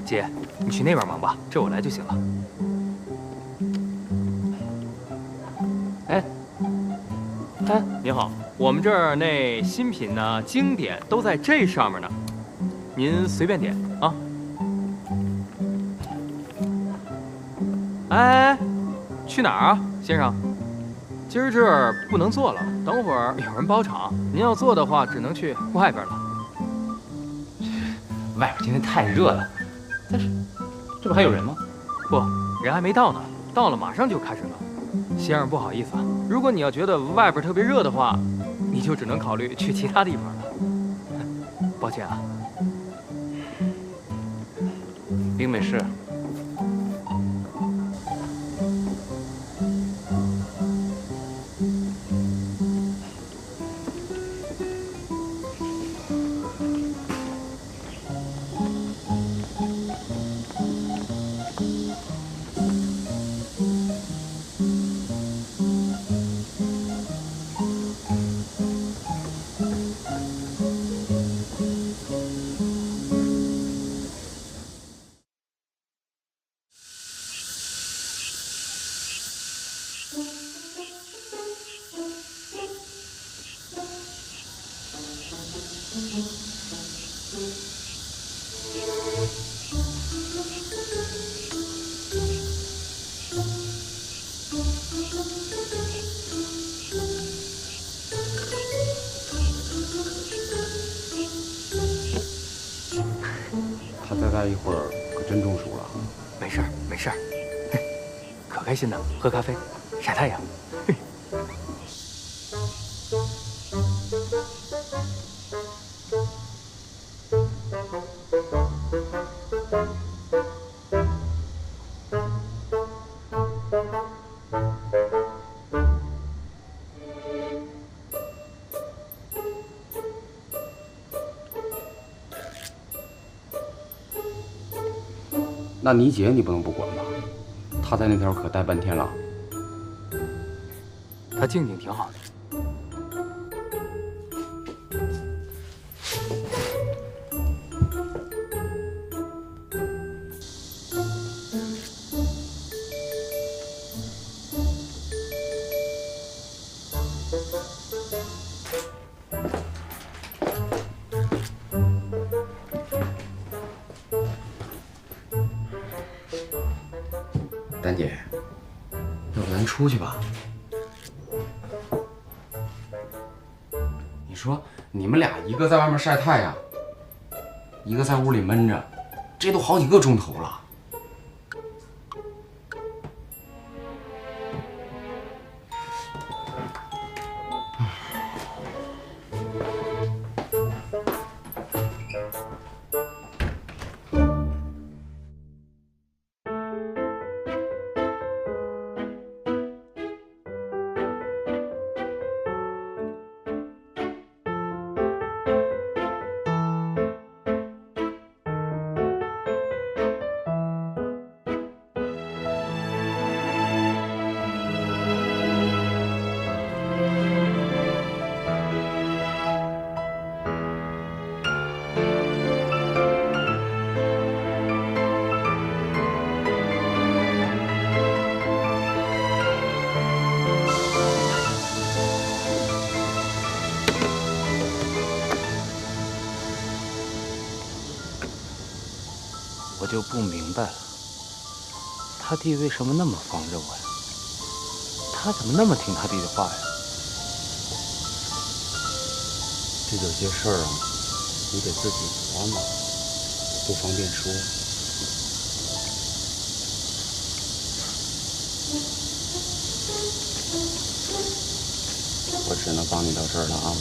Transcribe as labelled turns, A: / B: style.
A: 姐，你去那边忙吧，这我来就行了。哎，您好，我们这儿那新品呢、经典都在这上面呢，您随便点啊。哎，去哪儿啊，先生？今儿这儿不能坐了，等会儿有人包场，您要坐的话，只能去外边了。
B: 外边今天太热了，但是这不还有人吗？
A: 不，人还没到呢，到了马上就开始了。先生，不好意思啊，如果你要觉得外边特别热的话，你就只能考虑去其他地方了。抱歉啊。
B: 冰美式。
C: 他再待一会儿可真中暑了。
A: 没事儿，没事儿，可开心了，喝咖啡，晒太阳。
C: 那你姐你不能不管吧？她在那条可待半天了。
A: 他静静挺好的。
C: 丹姐，要不咱出去吧？你说你们俩一个在外面晒太阳，一个在屋里闷着，这都好几个钟头了。
B: 我就不明白了，他弟为什么那么放任我呀？他怎么那么听他弟的话呀？
C: 这有些事儿啊，你得自己琢磨，不方便说。我只能帮你到这儿了啊。